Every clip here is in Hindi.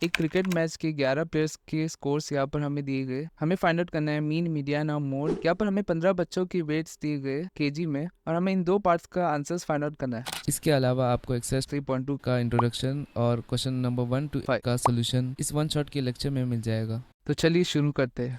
एक क्रिकेट मैच के 11 प्लेयर्स के स्कोर्स यहाँ पर हमें दिए गए। हमें फाइंड आउट करना है मीन, मीडियन और मोड। यहाँ पर हमें 15 बच्चों की वेट्स दिए गए केजी में और हमें इन दो पार्ट्स का आंसर्स फाइंड आउट करना है। इसके अलावा आपको एक्सरसाइज 3.2 का इंट्रोडक्शन और क्वेश्चन नंबर 1 to 5 का सोल्यूशन इस वन शॉट के लेक्चर में मिल जाएगा। तो चलिए शुरू करते हैं।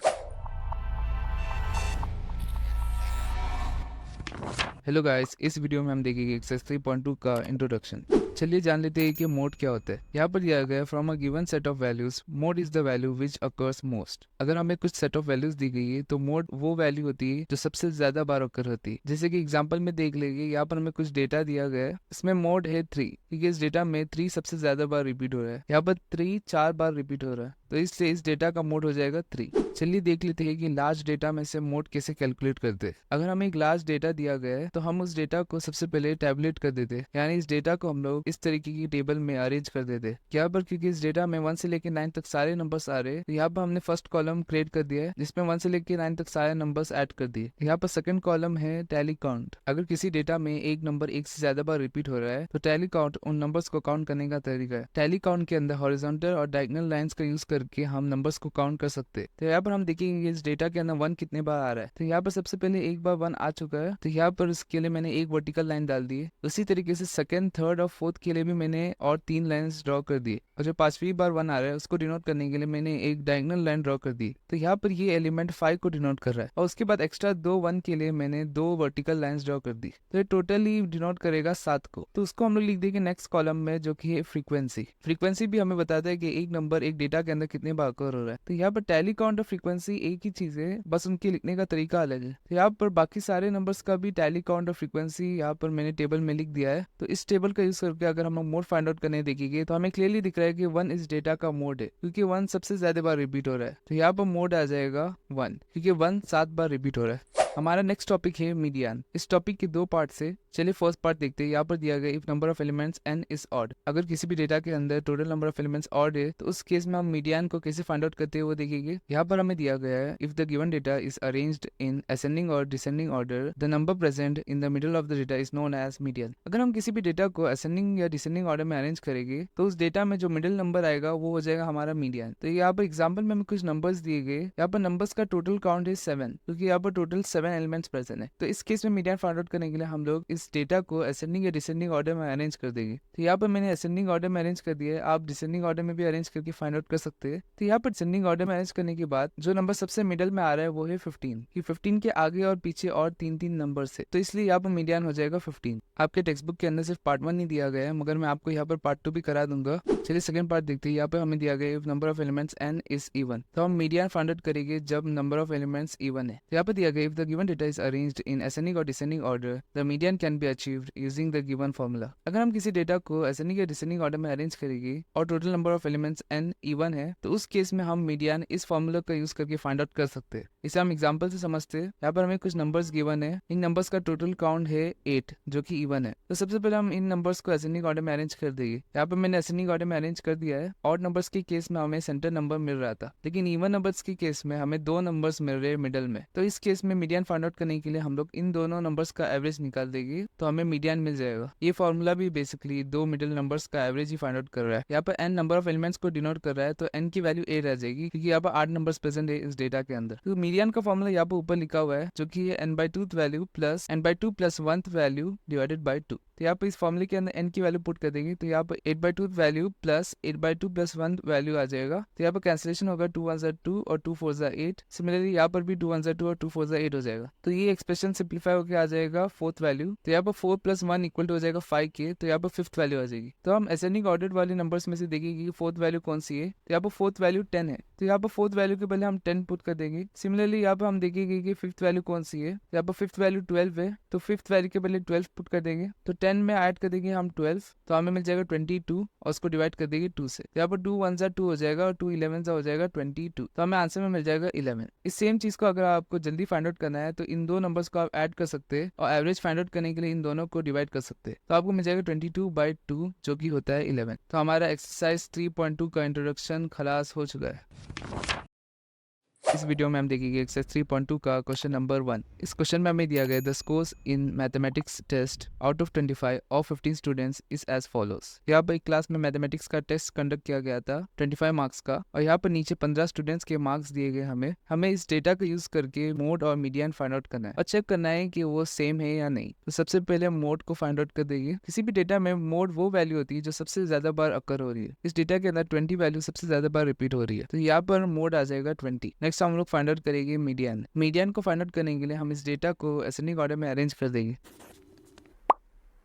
हेलो गाइस, इस वीडियो में हम देखेंगे एक्सरसाइज 3.2 का इंट्रोडक्शन। चलिए जान लेते हैं कि मोड क्या होता है। यहाँ पर दिया गया from a given set of values mode is the value which occurs most. अगर हमें कुछ सेट ऑफ वैल्यूज दी गई है तो मोड वो वैल्यू होती है जो सबसे ज्यादा बार अकर होती है। जैसे कि एग्जांपल में देख लेंगे, यहाँ पर हमें कुछ डेटा दिया गया है, इसमें मोड है 3 क्योंकि इस डेटा में 3 सबसे ज्यादा बार रिपीट हो रहा है। यहाँ पर 3 4 बार रिपीट हो रहा है, तो इससे इस डेटा का मोड हो जाएगा 3। चलिए देख लेते हैं कि लार्ज डेटा में से मोड कैसे कैलकुलेट करते हैं। अगर हमें एक लार्ज डेटा दिया गया है तो हम उस डेटा को सबसे पहले टैबुलेट कर देते हैं, यानी इस डेटा को हम लोग इस तरीके की टेबल में अरेंज कर देते हैं। यहाँ पर क्योंकि इस डेटा में 1 से लेकर 9 तक सारे नंबर्स आ रहे हैं, तो यहाँ पर हमने फर्स्ट कॉलम क्रिएट कर दिया है जिसमें 1 से लेकर 9 तक सारे नंबर्स ऐड कर दिए। यहाँ पर सेकंड कॉलम है टैली काउंट। अगर किसी डेटा में एक नंबर एक से ज्यादा बार रिपीट हो रहा है तो टैली काउंट उन नंबर्स को काउंट करने का तरीका है। टैली काउंट के अंदर हॉरिजॉन्टल और डायगोनल लाइंस का यूज करके हम नंबर्स को काउंट कर सकते हैं। तो यहाँ पर हम देखेंगे इस डेटा के अंदर 1 कितने बार आ रहा है। तो यहाँ पर सबसे पहले एक बार 1 आ चुका है, तो यहाँ पर इसके लिए मैंने एक वर्टिकल लाइन डाल दी है। उसी तरीके से सेकंड, थर्ड और फोर्थ के लिए भी मैंने और 3 लाइंस ड्रॉ कर दी। और जो 5वीं बार 1 आ रहा है उसको डिनोट करने के लिए मैंने एक डायगोनल लाइन ड्रॉ कर दी। तो यहाँ पर ये एलिमेंट 5 को डिनोट कर रहा है और उसके बाद एक्स्ट्रा 2 1 के लिए मैंने 2 वर्टिकल लाइंस ड्रॉ कर दी। तो ये टोटली डिनोट करेगा 7 को। तो उसको हम लोग लिख देंगे नेक्स्ट कॉलम में, जो कि है फ्रीक्वेंसी। फ्रीक्वेंसी भी हमें बताता है कि एक नंबर एक डेटा के अंदर कितने बार अकर हो रहा है। तो यहाँ पर टैली काउंट और फ्रीक्वेंसी एक ही चीज है, बस उनके लिखने का तरीका अलग है। तो यहाँ पर बाकी सारे नंबर्स का भी टैली काउंट और फ्रीक्वेंसी यहाँ पर मैंने टेबल में लिख दिया है। तो इस टेबल का यूज करके अगर हम मोड फाइंड आउट करने देखेंगे तो हमें क्लियरली दिख रहा है कि 1 इस डेटा का मोड है क्योंकि 1 सबसे ज्यादा बार रिपीट हो रहा है। तो यहाँ पर मोड आ जाएगा 1 क्योंकि 1 7 बार रिपीट हो रहा है। हमारा नेक्स्ट टॉपिक है मीडियन। इस टॉपिक के 2 पार्ट से चलिए फर्स्ट पार्ट देखते हैं। यहाँ पर दिया गया if number of elements n is odd. अगर किसी भी डेटा के अंदर total number of elements odd है तो उस केस में हम मीडियन को कैसे फाइंड आउट करते हैं वो देखेंगे। यहाँ पर हमें दिया गया है if the given data is arranged in ascending और descending order the number present in the middle of the data is known as median. अगर हम किसी भी डेटा को असेंडिंग या डिसेंडिंग ऑर्डर में अरेंज करेंगे तो उस डेटा में जो मिडिल नंबर आएगा वो हो जाएगा हमारा मीडियन। तो यहाँ पर एग्जाम्पल में हमें कुछ नंबर्स दिए गए। यहाँ पर नंबर्स का टोटल काउंट है 7 क्योंकि यहाँ पर टोटल 7 एलिमेंट्स प्रेजेंट है। तो इस केस में मीडियन फाइंड आउट करने के लिए हम लोग इस डेटा को असेंडिंग या डिसेंडिंग ऑर्डर में अरेंज कर देंगे। तो यहाँ पर मैंने असेंडिंग ऑर्डर में अरेंज कर दिया है, आप डिसेंडिंग ऑर्डर में भी अरेंज करके फाइंड आउट कर सकते हैं। तो यहाँ पर डिसेंडिंग ऑर्डर में अरेंज करने के बाद जो नंबर सबसे मिडल में आ रहा है वो है 15 कि 15 के आगे और पीछे और 3 नंबर है, तो इसलिए यहाँ पर मीडियन हो जाएगा 15। आपके टेक्स्ट बुक के अंदर सिर्फ पार्ट 1 नहीं दिया गया है, मगर मैं आपको यहाँ पर पार्ट 2 भी करा दूंगा। चलिए सेकंड पार्ट देखते हैं। यहाँ पर हमें दिया गया if number of elements n is even. तो हम मीडियन फाइंड आउट करेंगे जब नंबर ऑफ एलिमेंट्स इवन है। तो यहाँ पर दिया गया if the given data is arranged in ascending और descending order the median can be achieved using the given formula. अगर हम किसी डेटा को असेंडिंग या डिसेंडिंग ऑर्डर में अरेंज करेंगे और total number of elements n even है तो उस केस में हम मीडियन इस फॉर्मूला का यूज करके फाइंड आउट कर सकते हैं। इसे हम एग्जांपल से समझते हैं। यहाँ पर हमें कुछ नंबर्स गिवन है, इन नंबर्स का टोटल काउंट है 8 जो कि इवन है। तो सबसे पहले हम इन नंबर्स को असेंडिंग ऑर्डर में अरेंज कर देंगे। यहाँ पर मैंने असेंडिंग ऑर्डर में अरेंज कर दिया है। ऑड नंबर्स के केस में हमें सेंटर नंबर मिल रहा था, लेकिन इवन नंबर्स के केस में हमें 2 नंबर्स मिल रहे हैं मिडल में। तो इस केस में मीडियन फाइंड आउट करने के लिए हम लोग इन दोनों नंबर्स का एवरेज निकाल देंगे तो हमें मीडियन मिल जाएगा। ये फॉर्मूला भी बेसिकली 2 मिडिल नंबर्स का एवरेज ही फाइंड आउट कर रहा है। यहाँ पर n नंबर ऑफ एलिमेंट्स को डिनोट कर रहा है, तो n की वैल्यू a रह जाएगी क्योंकि यहाँ पर 8 नंबर्स प्रेजेंट है इस डेटा के अंदर। तो मीडियन का फॉर्मूला यहाँ पर ऊपर लिखा हुआ है जो कि n/2 value plus n/2 plus 1th value divided by 2। तो यहाँ पर इस फॉर्मूले के अंदर n की वैल्यू पुट कर देंगे तो यहाँ पर 8/2 वैल्यू प्लस 8/2 प्लस 1 वैल्यू आ जाएगा। तो यहाँ पर कैंसिलेशन होगा, 2 1 2 और 2 4 8। सिमिलरली यहाँ पर भी 2 1 2 और 2 4 8 हो जाएगा। तो ये एक्सप्रेशन सिंप्लीफाई होकर आ जाएगा 4th वैल्यू। तो यहाँ पर 4 + 1 इक्वल टू हो जाएगा 5 के। तो यहाँ पर 5th वैल्यू आ जाएगी। तो हम असेंडिंग ऑर्डर वाले नंबर्स में से देखेंगे कि 4th वैल्यू कौन सी है। तो यहाँ पर 4th वैल्यू 10 है, तो यहाँ पर 4th वैल्यू के पहले हम 10 पुट कर देंगे। सिमिलरली यहाँ पर हम देखेंगे कि 5th वैल्यू कौन सी है। यहाँ पर 5th वैल्यू 12 है, तो 5th वैल्यू के पहले 12 पुट कर देंगे। तो 10 में ऐड कर देंगे हम 12, तो हमें मिल जाएगा 22 और उसको डिवाइड कर देंगे 2 से। यहाँ पर 2 1 2 हो जाएगा और 2 11 हो जाएगा 22। तो हमें आंसर में मिल जाएगा 11। इस सेम चीज को अगर आपको जल्दी फाइंड आउट करना है तो इन 2 नंबर्स को आप ऐड कर सकते हैं और एवरेज फाइंड आउट करने के लिए इन दोनों को डिवाइड कर सकते हैं। तो आपको मिल जाएगा 22/2 जो कि होता है 11। तो हमारा एक्सरसाइज 3.2 का इंट्रोडक्शन खलास हो चुका है। इस वीडियो में हम देखेंगे एक्सरसाइज 3.2 का क्वेश्चन नंबर 1। इस क्वेश्चन में हमें दिया गया the scores in mathematics test out of 25 of 15 students is as follows. यहाँ पर एक क्लास में मैथमेटिक्स का टेस्ट कंडक्ट किया गया था 25 मार्क्स का, और यहाँ पर नीचे 15 स्टूडेंट्स के मार्क्स दिए गए। हमें इस डेटा का यूज करके मोड और मीडियन फाइंड आउट करना है और चेक करना है कि वो सेम है या नहीं। तो सबसे पहले हम मोड को फाइंड आउट कर देंगे। किसी भी डेटा में मोड वो वैल्यू होती है जो सबसे ज्यादा बार अकर हो रही है। इस डेटा के अंदर 20 वैल्यू सबसे ज्यादा बार रिपीट हो रही है, तो यहाँ पर मोड आ जाएगा 20। नेक्स्ट हम लोग फाइंड आउट करेंगे मीडियन को फाइंड आउट करने के लिए हम इस डेटा को असेंडिंग ऑर्डर में अरेंज कर देंगे।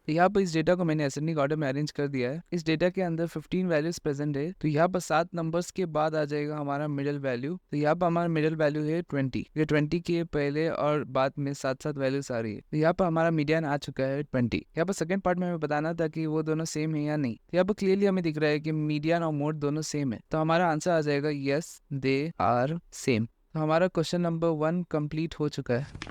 तो यहाँ पर इस डेटा को मैंने असेंडिंग ऑर्डर में अरेंज कर दिया है। इस डेटा के अंदर 15 वैल्यूज प्रेजेंट है, तो यहाँ पर 7 नंबर्स के बाद आ जाएगा हमारा मिडिल वैल्यू। तो यहाँ पर हमारा मिडिल वैल्यू है 20। ये 20 के पहले और बाद में 7 वैल्यूज आ रही है। तो यहाँ पर हमारा मीडियन आ चुका है 20। यहाँ पर सेकंड पार्ट में हमें बताना था कि वो दोनों सेम है या नहीं। तो यहाँ पर क्लियरली हमें दिख रहा है कि मीडियन और मोड दोनों सेम है, तो हमारा आंसर आ जाएगा यस दे आर सेम। तो हमारा क्वेश्चन नंबर 1 कंप्लीट हो चुका है।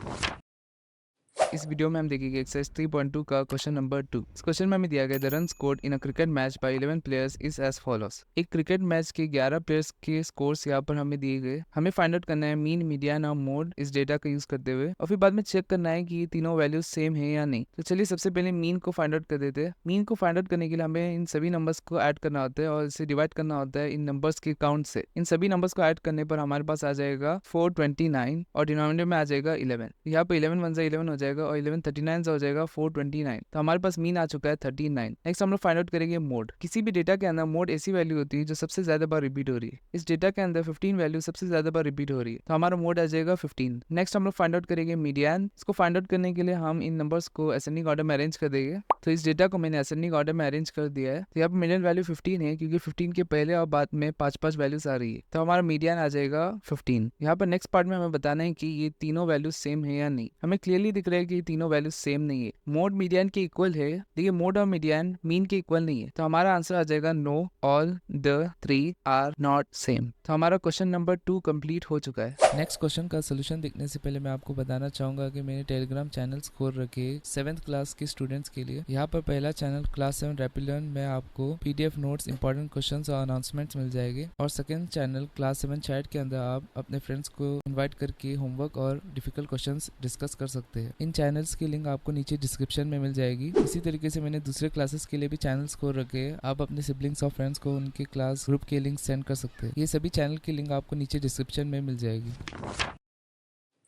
इस वीडियो में हम देखेंगे एक्सरसाइज 3.2 का क्वेश्चन नंबर 2। इस क्वेश्चन में हमें दिया गया the run scored in a cricket match by 11 players is as follows. एक क्रिकेट मैच के 11 प्लेयर्स के स्कोर्स यहाँ पर हमें दिए गए। हमें फाइंड आउट करना है मीन, मीडियन और मोड इस डेटा का यूज करते हुए, और फिर बाद में चेक करना है कि ये तीनों वैल्यूज सेम है या नहीं। तो चलिए सबसे पहले मीन को फाइंड आउट कर देते हैं। मीन को फाइंड आउट करने के लिए हमें इन सभी नंबर्स को ऐड करना होता है और इसे डिवाइड करना होता है इन नंबर्स के काउंट से। इन सभी नंबर्स को ऐड करने पर हमारे पास आ जाएगा 429 और डिनोमिनेटर में आ जाएगा 11। यहाँ पर 11 1 11 हो जाएगा और 11 39 हो जाएगा 429। तो हमारे पास मीन आ चुका है 39। नेक्स्ट हम लोग फाइंड आउट करेंगे मोड। किसी भी डेटा के अंदर मोड ऐसी वैल्यू होती है जो सबसे ज्यादा बार रिपीट हो रही है। इस डेटा के अंदर 15 वैल्यू सबसे ज्यादा बार रिपीट हो रही है, तो हमारा मोड आ जाएगा 15। नेक्स्ट हम लोग फाइंड आउट करेंगे मीडियन। इसको फाइंड आउट करने के लिए हम इन नंबर्स को असेंडिंग ऑर्डर में अरेंज कर देंगे। तो इस डेटा को मैंने असेंडिंग ऑर्डर में अरेंज कर दिया है। तो यहाँ पर मीडियन वैल्यू 15 है क्योंकि 15 के पहले और बाद में 5 वैल्यूज आ रही है, तो हमारा मीडियन आ जाएगा 15। यहाँ पर नेक्स्ट पार्ट में हमें बताना है कि ये तीनों वैल्यूज सेम है या नहीं। हमें क्लियरली दिख रहा है कि ये तीनों वैल्यूज सेम नहीं है। मोड मीडियन के इक्वल है, देखिए मोड और मीडियन मीन के इक्वल नहीं है, तो हमारा आंसर आ जाएगा no, all the 3 are not same. तो हमारा क्वेश्चन नंबर 2 कंप्लीट हो चुका है। नेक्स्ट क्वेश्चन का सोल्यूशन देखने से पहले मैं आपको बताना चाहूंगा कि मैंने टेलीग्राम चैनल्स खोल रखे 7th क्लास के स्टूडेंट्स के लिए। यहाँ पर पहला चैनल क्लास 7 रैपिड लर्न में आपको PDF नोट्स, इंपॉर्टेंट क्वेश्चंस और अनाउंसमेंट्स मिल जाएंगे, और सेकंड चैनल क्लास 7 चैट के अंदर आप अपने फ्रेंड्स को इन्वाइट करके होमवर्क और डिफिकल्ट क्वेश्चंस डिस्कस कर सकते हैं। इन चैनल्स की लिंक आपको नीचे डिस्क्रिप्शन में मिल जाएगी। इसी तरीके से मैंने दूसरे क्लासेस के लिए भी चैनल्स खोल रखे हैं। आप अपने सिबलिंग्स और फ्रेंड्स को उनके क्लास ग्रुप के लिंक सेंड कर सकते हैं। ये सभी चैनल की लिंक आपको नीचे डिस्क्रिप्शन में मिल जाएगी।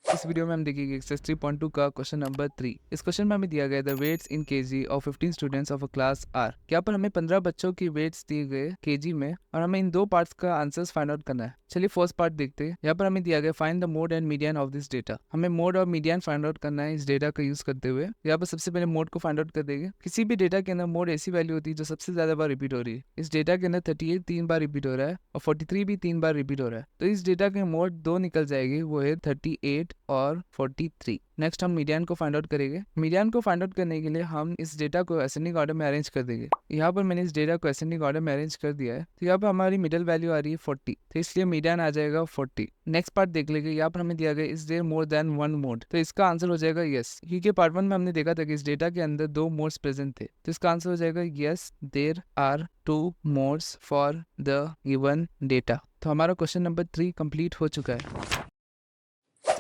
इस वीडियो में हम देखेंगे एक्सरसाइज 3.2 का क्वेश्चन नंबर 3। इस क्वेश्चन में हमें दिया गया the weights in kg of 15 students of a class are. यहाँ पर हमें 15 बच्चों की वेट्स दिए गए केजी में, और हमें इन 2 पार्ट्स का आंसर्स फाइंड आउट करना है। चलिए फर्स्ट पार्ट देखते हैं। यहाँ पर हमें दिया गया find the mode and median of this data. हमें मोड और मीडियन फाइंड आउट करना है इस डेटा का यूज करते हुए। यहाँ पर सबसे पहले मोड को फाइंड आउट कर देंगे। किसी भी डेटा के अंदर मोड ऐसी वैल्यू होती है जो सबसे ज्यादा बार रिपीट हो रही है। इस डेटा के अंदर 38 3 बार रिपीट हो रहा है और 43 भी 3 बार रिपीट हो रहा है, तो इस डेटा के मोड 2 निकल जाएगी, वो है 38 और 43। नेक्स्ट हम मीडियन को फाइंड आउट करेंगे। मीडियन को फाइंड आउट करने के लिए हम इस डेटा को असेंडिंग ऑर्डर में अरेंज कर देंगे। यहाँ पर मैंने इस डेटा को असेंडिंग ऑर्डर में अरेंज कर दिया है। तो यहाँ पर हमारी मिडिल वैल्यू आ रही है 40, तो इसलिए मीडियन आ जाएगा 40। नेक्स्ट पार्ट देख लेंगे। यहाँ पर हमें दिया गया is there more than 1 mode, तो इसका आंसर हो जाएगा यस, क्योंकि पार्ट 1 में हमने देखा था कि इस डेटा के अंदर 2 मोड्स प्रेजेंट थे, तो इसका आंसर हो जाएगा yes there are 2 modes for the given data. तो हमारा क्वेश्चन नंबर 3 कंप्लीट हो चुका है।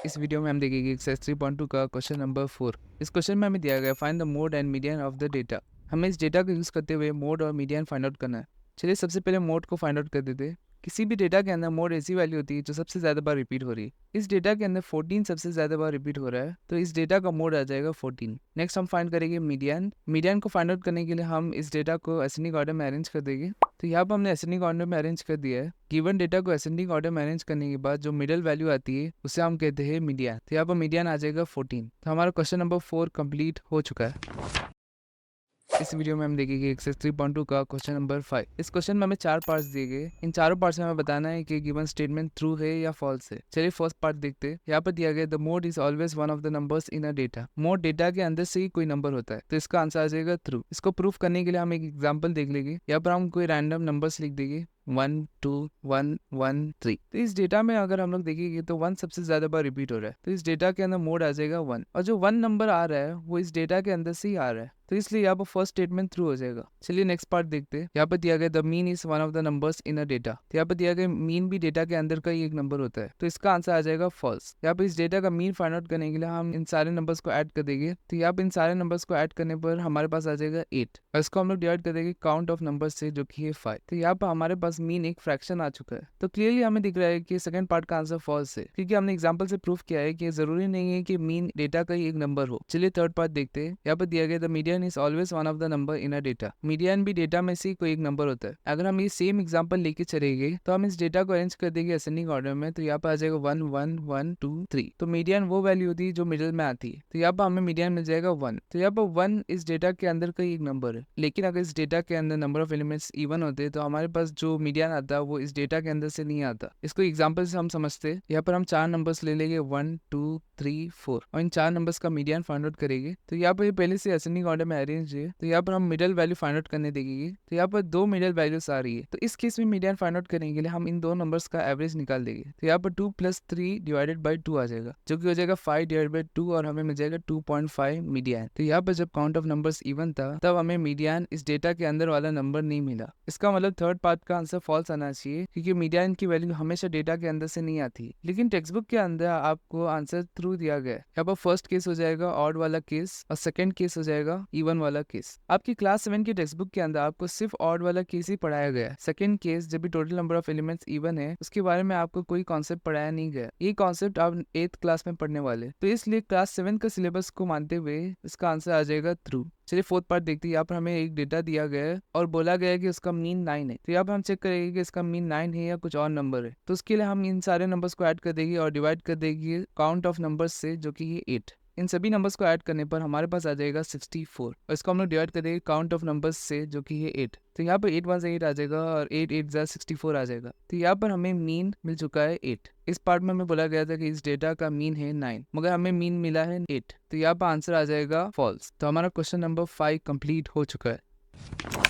इस वीडियो में हम देखेंगे एक्सरसाइज 3.2 का क्वेश्चन नंबर 4। इस क्वेश्चन में हमें दिया गया find the mode and median of the data. हमें इस डेटा को यूज करते हुए मोड और मीडियन फाइंड आउट करना है। चलिए सबसे पहले मोड को फाइंड आउट कर देते हैं। किसी भी डेटा के अंदर मोड ऐसी वैल्यू होती है जो सबसे ज्यादा बार रिपीट हो रही है। इस डेटा के अंदर 14 सबसे ज्यादा बार रिपीट हो रहा है, तो इस डेटा का मोड आ जाएगा 14। नेक्स्ट हम फाइंड करेंगे मीडियन। मीडियन को फाइंड आउट करने के लिए हम इस डेटा को असेंडिंग ऑर्डर में अरेंज कर देंगे। तो यहाँ पर हमने असेंडिंग ऑर्डर में अरेंज कर दिया है। गिवन डेटा को असेंडिंग ऑर्डर में अरेंज करने के बाद जो मिडिल वैल्यू आती है उसे हम कहते हैं मीडियन। तो यहाँ पर मीडियन आ जाएगा 14। तो हमारा क्वेश्चन नंबर 4 कंप्लीट हो चुका है। इस वीडियो में हम देखेंगे एक्सरसाइज 3.2 का क्वेश्चन नंबर 5। इस क्वेश्चन में हमें 4 पार्ट्स दिए गए। इन चारों पार्ट्स में हमें बताना है कि गिवन स्टेटमेंट ट्रू है या फॉल्स है। चलिए फर्स्ट पार्ट देखते हैं। यहाँ पर दिया गया the mode is always one of the numbers in a data. Mode data के अंदर से ही कोई नंबर होता है, तो इसका आंसर आ जाएगा ट्रू। इसको प्रूफ करने के लिए हम एक एग्जाम्पल देख लेंगे। यहाँ पर हम कोई रैंडम नंबर्स लिख देंगे 1 2 1 1 3। तो इस डेटा में अगर हम लोग देखेंगे तो 1 सबसे ज्यादा बार रिपीट हो रहा है, तो इस डेटा के अंदर मोड आ जाएगा 1, और जो 1 नंबर आ रहा है वो इस डेटा के अंदर से ही आ रहा है, तो इसलिए यहाँ पर फर्स्ट स्टेटमेंट थ्रू हो जाएगा। चलिए नेक्स्ट पार्ट देखते हैं। यहाँ पर दिया गया the mean is one of the numbers in a data. तो यहाँ पर दिया गया मीन भी डेटा के अंदर का ही एक नंबर होता है, तो इसका आंसर आ जाएगा फॉल्स। यहाँ पर इस डेटा का मीन फाइंड आउट करने के लिए हम इन सारे नंबर्स को ऐड कर देंगे, तो यहाँ पर इन सारे नंबर्स को ऐड करने पर हमारे पास आ जाएगा 8, और इसको हम लोग डिवाइड कर देंगे काउंट ऑफ नंबर से जो कि है 5। तो यहाँ पर हमारे पास मीन एक फ्रैक्शन आ चुका है, तो क्लियरली हमें दिख रहा है कि सेकंड पार्ट का आंसर फॉल्स है, क्योंकि हमने एग्जांपल से प्रूफ किया है कि जरूरी नहीं है कि मीन डेटा का ही एक नंबर हो। चलिए थर्ड पार्ट देखते हैं। यहाँ पर दिया गया the median is always one of the number in a data. Median भी डेटा में से कोई एक नंबर होता है। अगर हम ये सेम एग्जांपल लेके चलेंगे तो हम इस डेटा को अरेंज कर देंगे असेंडिंग ऑर्डर में, तो यहाँ पर आ जाएगा 1 1 1 2 3। तो मीडियन वो वैल्यू होती है जो मिडिल में आती है, तो यहाँ पर हमें मीडियन मिल जाएगा 1। तो यहाँ पर 1 इस डेटा के अंदर का ही एक नंबर है, लेकिन अगर इस डेटा के अंदर नंबर ऑफ एलिमेंट्स इवन होते तो हमारे पास जो मीडियन आता है वो इस डेटा के अंदर से नहीं आता। इसको एग्जाम्पल से हम समझते हैं। यहाँ पर हम 4 नंबर्स ले लेंगे 1 2 3 4, और इन 4 नंबर्स का मीडियन फाइंड आउट करेंगे। तो यहाँ पर पहले से असेंडिंग ऑर्डर में अरेंज है, तो यहाँ पर हम मिडिल वैल्यू फाइंड आउट करने देंगे। तो यहाँ पर 2 मिडिल वैल्यूज आ रही है, तो इस केस में मीडियन फाइंड आउट करने के लिए हम इन 2 नंबर्स का एवरेज निकाल देंगे। तो यहाँ पर 2 + 3 डिवाइडेड बाई 2 आ जाएगा, जो कि हो जाएगा 5 डिवाइडेड बाई 2, और हमें मिल जाएगा 2.5 मीडियन। तो यहाँ पर जब काउंट ऑफ नंबर्स इवन था तब हमें मीडियन इस डेटा के अंदर वाला नंबर नहीं मिला। इसका मतलब थर्ड पार्ट का आंसर फॉल्स आना चाहिए, क्योंकि मीडियन की वैल्यू हमेशा डेटा के अंदर से नहीं आती, लेकिन टेक्स्ट बुक के अंदर आपको आंसर थ्रू दिया गया है। यहाँ पर फर्स्ट केस हो जाएगा ऑड वाला केस, और सेकंड केस हो जाएगा इवन वाला केस। आपकी क्लास 7 की टेक्स्ट बुक के अंदर आपको सिर्फ ऑड वाला केस ही पढ़ाया गया है। सेकंड केस जब भी total number of elements even है उसके बारे में आपको कोई कॉन्सेप्ट पढ़ाया नहीं गया। ये कॉन्सेप्ट आप 8th क्लास में पढ़ने वाले, तो इसलिए क्लास 7 का सिलेबस को मानते हुए इसका आंसर आ जाएगा थ्रू। चलिए फोर्थ पार्ट देखते हैं। यहाँ पर हमें एक डेटा दिया गया है और बोला गया है कि उसका मीन 9 है, तो यहाँ पर हम चेक करेंगे कि इसका मीन 9 है या कुछ और नंबर है। तो उसके लिए हम इन सारे नंबर्स को ऐड कर देंगे और डिवाइड कर देंगे काउंट ऑफ नंबर्स से जो कि ये 8। इन सभी नंबर्स को ऐड करने पर हमारे पास आ जाएगा 64, और इसको हम लोग डिवाइड कर देंगे काउंट ऑफ नंबर्स से जो कि ये 8। तो यहाँ पर 8 1 8 आ जाएगा, और 8 8 64 आ जाएगा। तो यहाँ पर हमें मीन मिल चुका है 8। इस पार्ट में हमें बोला गया था कि इस डेटा का मीन है 9, मगर हमें मीन मिला है 8, तो यहाँ पर आंसर आ जाएगा फॉल्स। तो हमारा क्वेश्चन नंबर 5 कंप्लीट हो चुका है।